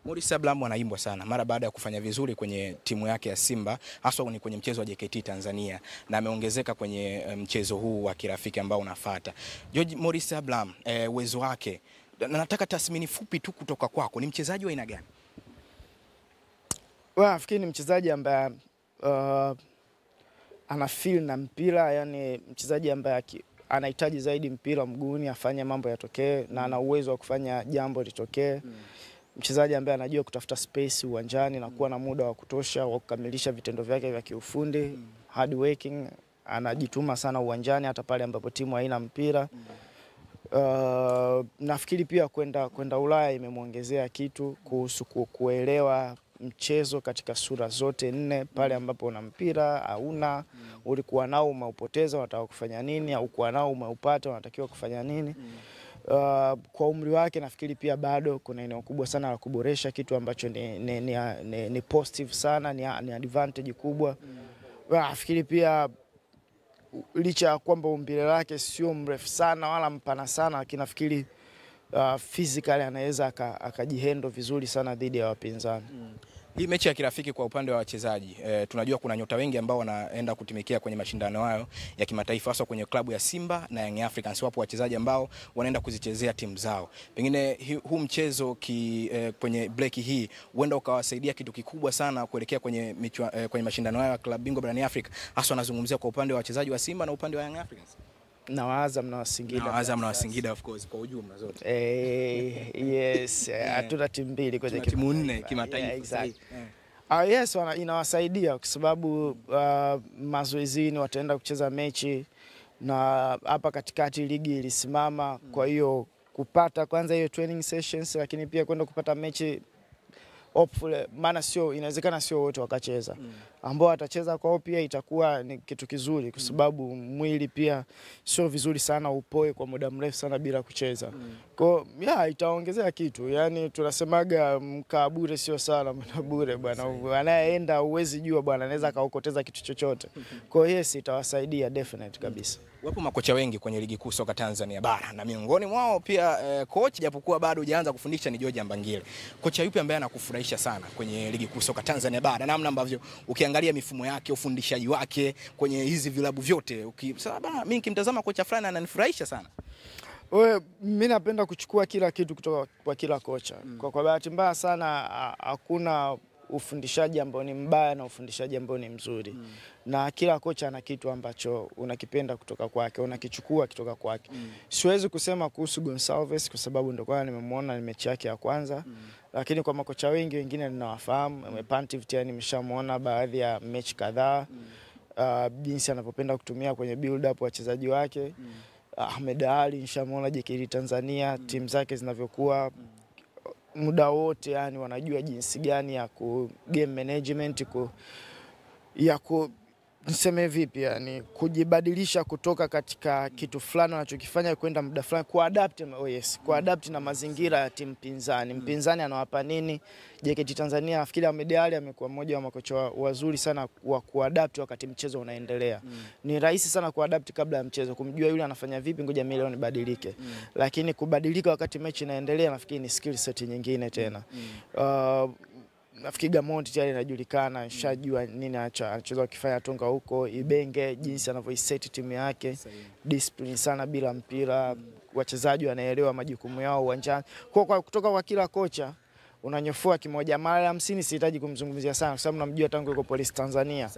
Morris Abraham anaimbwa sana mara baada ya kufanya vizuri kwenye timu yake ya Simba, hasa kwenye mchezo wa JKT Tanzania, na ameongezeka kwenye mchezo huu wa kirafiki ambao unafuata. George Morris Abraham, uwezo wake, nataka tathmini fupi tu kutoka kwako. Ni mchezaji wa aina gani? Nafikiri ni mchezaji ambaye ana feel na mpira, yani mchezaji ambaye anahitaji zaidi mpira mguuni afanye mambo yatokee, na ana uwezo wa kufanya jambo litokee. Mchezaji ambaye anajua kutafuta space uwanjani na kuwa na muda wa kutosha wa kukamilisha vitendo vyake vya kiufundi. Hard working, anajituma sana uwanjani hata pale ambapo timu haina mpira. Nafikiri pia kwenda Ulaya imemwongezea kitu kuhusu kuelewa mchezo katika sura zote nne. Pale ambapo una mpira hauna, ulikuwa nao umeupoteza, unataka kufanya nini, au ulikuwa nao umeupata, unatakiwa kufanya nini. Kwa umri wake nafikiri pia bado kuna eneo kubwa sana la kuboresha, kitu ambacho ni positive sana, ni advantage kubwa. Nafikiri pia licha ya kwamba umbile lake sio mrefu sana wala mpana sana, lakini nafikiri physically anaweza akajihendo vizuri sana dhidi ya wapinzani. Hii mechi ya kirafiki kwa upande wa wachezaji, tunajua kuna nyota wengi ambao wanaenda kutumikia kwenye mashindano hayo ya kimataifa, hasa kwenye klabu ya Simba na Young Africans. Wapo wachezaji ambao wanaenda kuzichezea timu zao. Pengine huu mchezo kwenye break hii huenda ukawasaidia kitu kikubwa sana kuelekea kwenye mashindano hayo ya klabu bingwa barani Afrika, hasa nazungumzia kwa upande wa wachezaji wa Simba na upande wa Young Africans. Na Azam na Wasingida of course kwa ujumla zote. Yes, hatuna timu mbili kwenye timu nne kimataifa. Exactly. Yes, inawasaidia kwa sababu mazoezini wataenda kucheza mechi, na hapa katikati ligi ilisimama. Kwa hiyo kupata kwanza hiyo training sessions, lakini pia kwenda kupata mechi hopefully, maana inawezekana sio wote wakacheza. Ambao atacheza kwao pia itakuwa ni kitu kizuri, kwa sababu mwili pia sio vizuri sana upoe kwa muda mrefu sana bila kucheza. Kwa itaongezea kitu. Yani tunasemaga mkabure sio sana bure bwana. Anayeenda uwezi jua bwana, anaweza kaokoteza kitu chochote. Kwa hiyo yes, itawasaidia definitely kabisa. Wapo makocha wengi kwenye ligi kuu soka Tanzania bara, na miongoni mwao pia coach japokuwa bado hujaanza kufundisha ni George Mbangile. Kocha yupi ambaye anakufurahisha sana kwenye ligi kuu soka Tanzania bara, namna ambavyo ukiangalia mifumo yake, ufundishaji wake kwenye hizi vilabu vyote, mimi nikimtazama kocha fulani ananifurahisha sana? Mimi napenda kuchukua kila kitu kutoka kwa kila kocha. Kwa bahati mbaya sana hakuna ufundishaji ambao ni mbaya na ufundishaji ambao ni mzuri. Na kila kocha ana kitu ambacho unakipenda kutoka kwake, unakichukua kutoka kwake. Siwezi kusema kuhusu Gonsalves kwa sababu ndio kwa nimemuona mechi yake ya kwanza. Lakini kwa makocha wengi wengine ninawafahamu. Pantev tena nimeshamuona baadhi ya mechi kadhaa. Jinsi anavyopenda kutumia kwenye build up wachezaji wake. Ahmed Ali nishamuona JKT Tanzania, timu zake zinavyokuwa muda wote, yani wanajua jinsi gani ya game management, niseme vipi, yani kujibadilisha kutoka katika kitu fulani wanachokifanya kwenda muda fulani, kuadapt na mazingira ya timu pinzani. Mpinzani anawapa nini? JKT Tanzania nafikiri Ahmed Ali amekuwa mmoja wa makocha wazuri sana wa kuadapt wakati mchezo unaendelea. Ni rahisi sana kuadapt kabla ya mchezo, kumjua yule anafanya vipi, ngoja mimi leo nibadilike. Lakini kubadilika wakati mechi inaendelea nafikiri ni skill set nyingine tena. Nafikiri Gamondi tayari inajulikana, shajua nini anachoweza kufanya Tonga huko. Ibenge jinsi anavyoiset timu yake, discipline sana bila mpira, wachezaji wanaelewa majukumu yao uwanjani. Kwa kutoka kwa kila kocha unanyofua kimoja. Mara 50 sihitaji kumzungumzia sana kwa sababu namjua tangu yuko Police Tanzania.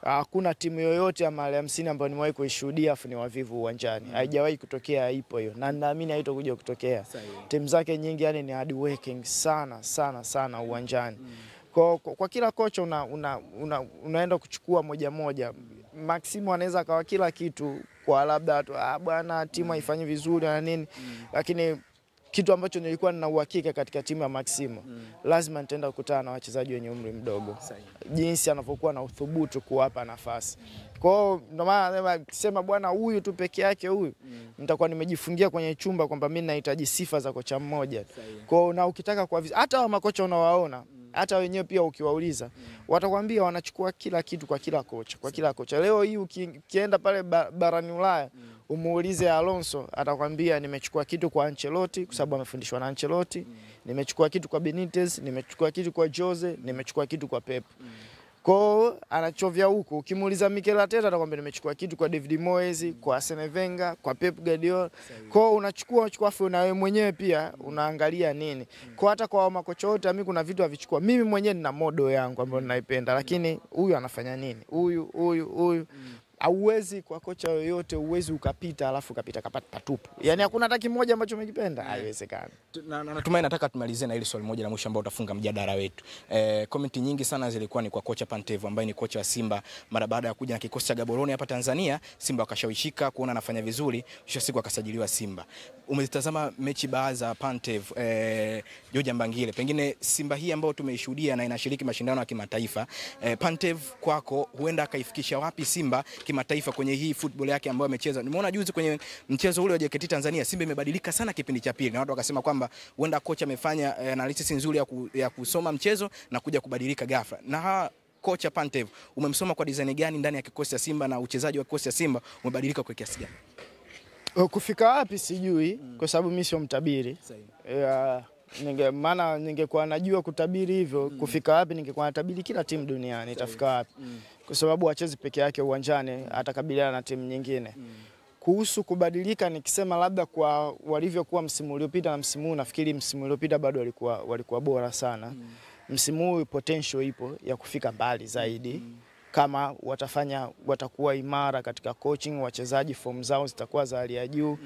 Hakuna timu yoyote ya mara 50 ambayo nimewahi kuishuhudia afu ni wavivu uwanjani. Haijawahi kutokea, ipo hiyo. Na naamini haitakuja kutokea. Timu zake nyingi yani ni hard working sana uwanjani. Kwa kila kocha unaenda kuchukua moja. Maximo anaweza akawa kila kitu kwa labda bwana timu haifanyi vizuri na nini, lakini kitu ambacho nilikuwa nina uhakika katika timu ya Maximo, lazima nitaenda kukutana na wachezaji wenye umri mdogo. Jinsi anavyokuwa na uthubutu kuwapa nafasi. Kwa hiyo ndio maana nasema bwana huyu tu peke yake huyu, nitakuwa nimejifungia kwenye chumba kwamba mimi nahitaji sifa za kocha mmoja. Kwa hiyo na ukitaka kwa hata wa makocha unawaona hata wenyewe pia ukiwauliza watakwambia wanachukua kila kitu kwa kila kocha. Leo hii ukienda pale barani Ulaya umuulize Alonso atakwambia nimechukua kitu kwa Ancelotti kwa sababu amefundishwa na Ancelotti, nimechukua kitu kwa Benitez, nimechukua kitu kwa Jose, nimechukua kitu kwa Pep. Kwa anachovya huko. Ukimuuliza Mikel Arteta atakwambia nimechukua kitu kwa David Moyes, kwa Arsene Wenger, kwa Pep Guardiola. Kwa unachukua afu na wewe mwenyewe pia unaangalia nini. Kwa hata kwa makocha wote mimi kuna vitu avichukua. Mimi mwenyewe nina modo yangu ambayo ninaipenda, lakini huyu anafanya nini? Huyu hauwezi kwa kocha yoyote uwezi ukapita alafu ukapita kapata patupu. Yaani hakuna hata kimoja ambacho umekipenda, haiwezekani. Na natumai nataka tumalizie na hili swali moja la mwisho ambao utafunga mjadala wetu. Comment nyingi sana zilikuwa ni kwa kocha Pantev ambaye ni kocha wa Simba mara baada ya kuja na kikosi cha Gaborone hapa Tanzania, Simba wakashawishika kuona anafanya vizuri, kisha siku akasajiliwa Simba. Umezitazama mechi baadhi za Pantev, George Mbangile. Pengine Simba hii ambayo tumeishuhudia na inashiriki mashindano ya kimataifa, Pantev kwako huenda akaifikisha wapi Simba kimataifa kwenye hii football yake ambayo amecheza? Nimeona juzi kwenye mchezo ule wa JKT Tanzania Simba imebadilika sana kipindi cha pili na watu wakasema kwamba huenda kocha amefanya analysis nzuri ya kusoma mchezo na kuja kubadilika ghafla. Na kocha Pantev umemsoma kwa design gani ndani ya kikosi cha Simba na uchezaji wa kikosi cha Simba umebadilika kwa kiasi gani? Kufika wapi sijui kwa sababu mimi sio mtabiri. Ningekuwa najua kutabiri hivyo, kufika wapi ningekuwa natabiri kila timu duniani itafika wapi. Kwa sababu wachezi peke yake uwanjani atakabiliana na timu nyingine. Kuhusu kubadilika nikisema labda kwa walivyokuwa msimu uliopita na msimu huu, nafikiri msimu uliopita bado walikuwa bora sana. Msimu huu potential ipo ya kufika mbali zaidi. Kama watakuwa imara katika coaching, wachezaji form zao zitakuwa za hali ya juu.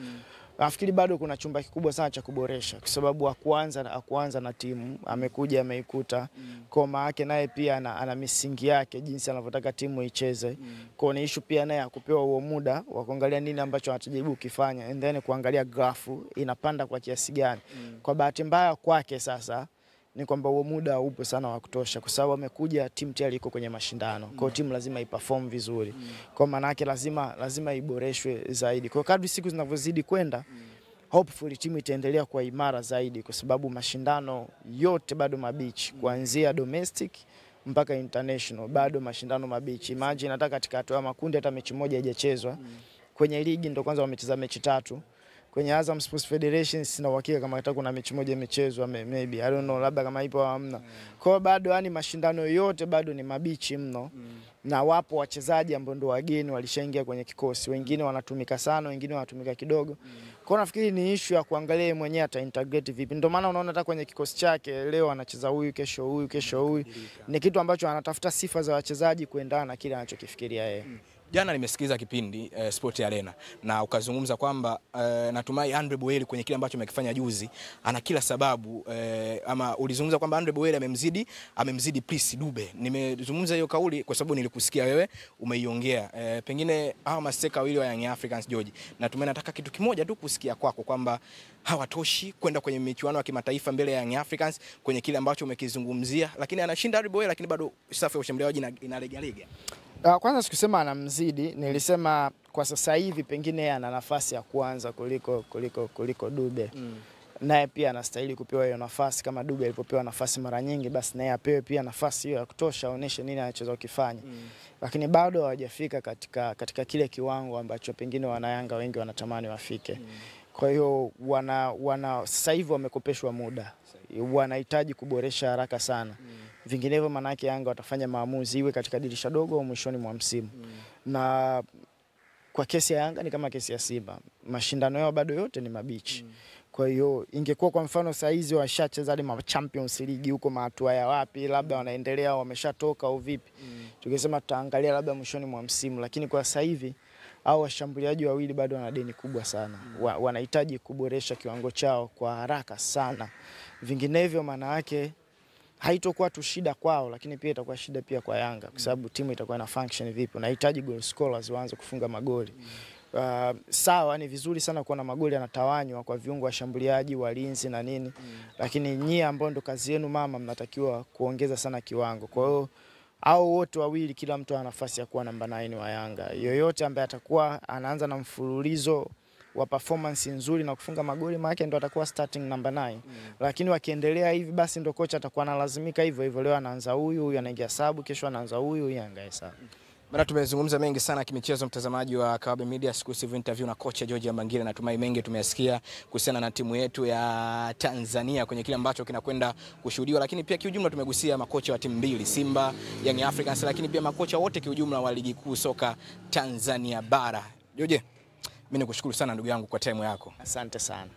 Nafikiri bado kuna chumba kikubwa sana cha kuboresha kwa sababu hakuanza na timu, amekuja ameikuta. Kwa maana yake naye pia ana misingi yake jinsi anavyotaka timu icheze. Kwa ni issue pia naye kupewa huo muda wa kuangalia nini ambacho anajaribu kukifanya and then kuangalia grafu inapanda kwa kiasi gani. Kwa bahati mbaya kwake sasa ni kwamba huo muda upo sana wa kutosha kwa sababu amekuja timu tayari iko kwenye mashindano. Kwa timu lazima iperform vizuri. Kwa maana yake lazima iboreshwe zaidi. Kwa kadri siku zinavyozidi kwenda hopefully timu itaendelea kuwa imara zaidi kwa sababu mashindano yote bado mabichi kuanzia domestic mpaka international bado mashindano mabichi. Imagine hata katika hatua ya makundi hata mechi moja haijachezwa. Kwenye ligi ndio kwanza wamecheza mechi 3. Kwenye Azam Sports Federation sina uhakika kama hata kuna mechi moja imechezwa, maybe I don't know, labda kama ipo hamna. Kwa bado yani mashindano yote bado ni mabichi mno. Na wapo wachezaji ambao ndio wageni walishaingia kwenye kikosi. Wengine wanatumika sana, wengine wanatumika kidogo. Kwa nafikiri ni issue ya kuangalia mwenyewe ata integrate vipi. Ndio maana unaona hata kwenye kikosi chake leo anacheza huyu, kesho huyu, kesho huyu. Ni kitu ambacho anatafuta sifa za wachezaji kuendana na kile anachokifikiria yeye. Jana nimesikiliza kipindi Sport Arena na ukazungumza kwamba natumai Andre Boeli kwenye kile ambacho amekifanya juzi ana kila sababu ama ulizungumza kwamba Andre Boeli amemzidi Prince Dube. Nimezungumza hiyo kauli kwa sababu nilikusikia wewe umeiongea. Pengine hao masteka wawili wa Young Africans George, natumai nataka kitu kimoja tu kusikia kwako kwamba hawatoshi kwenda kwenye michuano ya kimataifa mbele ya Young Africans kwenye kile ambacho umekizungumzia, lakini anashinda Andre Boeli lakini bado safu ya ushambuliaji inalega. Kwanza sikusema anamzidi, nilisema kwa sasa hivi pengine ana nafasi ya kuanza kuliko Dube. Naye pia anastahili kupewa hiyo nafasi kama Dube alipopewa nafasi mara nyingi, basi naye apewe pia nafasi hiyo ya kutosha aoneshe nini anachoweza kufanya. Lakini bado hawajafika katika kile kiwango ambacho pengine wanayanga wengi wanatamani wafike. Kwa hiyo sasa hivi wamekopeshwa muda. Wanahitaji kuboresha haraka sana. Vinginevyo manake Yanga watafanya maamuzi iwe katika dirisha dogo au mwishoni mwa msimu. Na kwa kesi ya Yanga ni kama kesi ya Simba. Mashindano yao bado yote ni mabichi. Kwa hiyo ingekuwa kwa mfano saa hizi washacheza hadi Champions League huko mahatua ya wapi, labda wanaendelea wameshatoka au vipi. Tukisema tutaangalia labda mwishoni mwa msimu, lakini kwa sasa hivi hao washambuliaji wawili bado wana deni kubwa sana. Wanahitaji kuboresha kiwango chao kwa haraka sana. Vinginevyo maana yake haitokuwa tu shida kwao, lakini pia itakuwa shida pia kwa Yanga kwa sababu timu itakuwa na function vipi. Unahitaji goal scorers waanze kufunga magoli. Sawa ni vizuri sana kuona magoli yanatawanywa kwa viungo washambuliaji, walinzi na nini. Lakini nyie ambao ndo kazi yenu mama mnatakiwa kuongeza sana kiwango. Kwa hiyo hao wote wawili kila mtu ana nafasi ya kuwa namba 9 wa Yanga. Yoyote ambaye atakuwa anaanza na mfululizo wa performance nzuri na kufunga magoli, maana ndio atakuwa starting number 9. Lakini wakiendelea hivi basi ndio kocha atakuwa analazimika hivyo hivyo, leo anaanza huyu anaingia sabu, kesho anaanza huyu anaingia sabu. Bana, tumezungumza mengi sana kimichezo, mtazamaji wa Kawabe Media, exclusive interview na kocha George Mbangile. Natumai mengi tumeyasikia kuhusiana na timu yetu ya Tanzania kwenye kile ambacho kinakwenda kushuhudiwa, lakini pia kiujumla tumegusia makocha wa timu mbili, Simba, Young Africans, lakini pia makocha wote kiujumla wa ligi kuu soka Tanzania bara. George, mimi nikushukuru sana ndugu yangu kwa time yako. Asante sana.